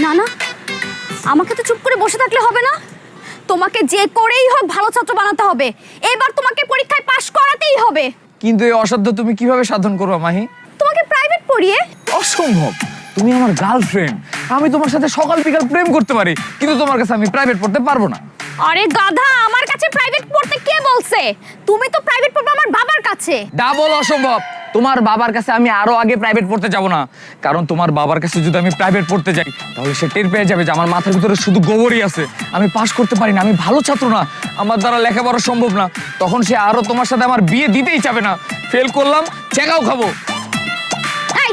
না না, আমাকে তো চুপ করে বসে থাকলে হবে না, তোমাকে যে করেই হোক ভালো ছাত্র বানাতে হবে। এবার তোমাকে পরীক্ষায় পাশ করাতেই হবে। কিন্তু এই অসাধ্য তুমি কিভাবে সাধন করবে মাহি? তোমাকে প্রাইভেট পড়িয়ে। অসম্ভব, তুমি আমার গার্লফ্রেন্ড, আমি তোমার সাথে সকাল বিকাল প্রেম করতে পারি, কিন্তু তোমার কাছে আমি প্রাইভেট পড়তে পারবো না। আরে গাধা, আমার কাছে প্রাইভেট পড়তে কে বলছে? তুমি তো প্রাইভেট পড়বে আমার বাবার কাছে। ডাবল অসম্ভব, তোমার বাবার কাছে আমি আরো আগে প্রাইভেট পড়তে যাব না, কারণ তোমার বাবার কাছে যদি আমি প্রাইভেট পড়তে যাই তাহলে সে টের পেয়ে যাবে যে আমার মাথার ভিতরে শুধু গোবরই আছে, আমি পাশ করতে পারি না, আমি ভালো ছাত্র না, আমার দ্বারা লেখাপড়া সম্ভব না। তখন সে আরো তোমার সাথে আমার বিয়ে দিতেই চাবে না। ফেল করলাম, চেকাও খাবো। এই,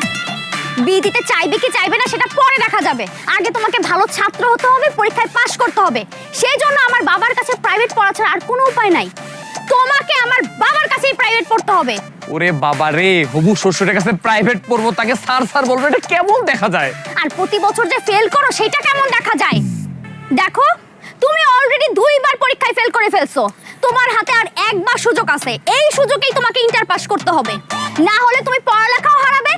বিয়ে দিতে চাইবে কি চাইবে না সেটা পরে দেখা যাবে, আগে তোমাকে ভালো ছাত্র হতে হবে, পরীক্ষায় পাশ করতে হবে। সেই জন্য আমার বাবার কাছে প্রাইভেট পড়া ছাড়া আর কোনো উপায় নাই। তোমাকে আমার বাবার কাছেই প্রাইভেট পড়তে হবে। ওরে বাবা রে, হবু শ্বশুরের কাছে প্রাইভেট পড়বো, তাকে স্যার স্যার বলবো, এটা কেমন দেখা যায়? আর প্রতি বছর যে ফেল করো সেটা কেমন দেখা যায়? দেখো, তুমি অলরেডি 2 বার পরীক্ষায় ফেল করে ফেলছো, তোমার হাতে আর একবার সুযোগ আছে, এই সুযোগেই তোমাকে ইন্টার পাস করতে হবে, না হলে তুমি পড়ালেখাও হারাবে,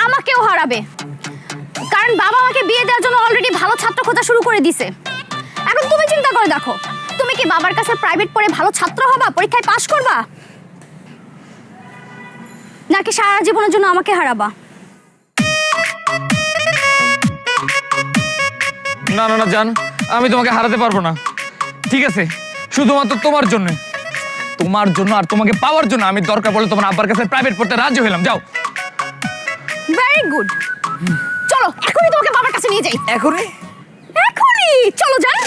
আমাকেও হারাবে। কারণ বাবা আমাকে বিয়ে দেওয়ার জন্য অলরেডি ভালো ছাত্র খোঁজা শুরু করে দিছে। এখন তুমি চিন্তা করে দেখো, তুমি কি বাবার কাছে প্রাইভেট পড়ে ভালো ছাত্র হবা, পরীক্ষায় পাস করবা, নাকি সারা জীবনের জন্য আমাকে হারাবা? না না না জান, আমি তোমাকে হারাতে পারবো না। ঠিক আছে, শুধুমাত্র তোমার জন্য, তোমার জন্য আর তোমাকে পাওয়ার জন্য আমি দরকার পড়লে তোমার আব্বার কাছে প্রাইভেট পড়তে রাজি হলাম। যাও। ভেরি গুড, চলো এখনই তোমাকে বাবার কাছে নিয়ে যাই। এখনই? এখনই চলো যান।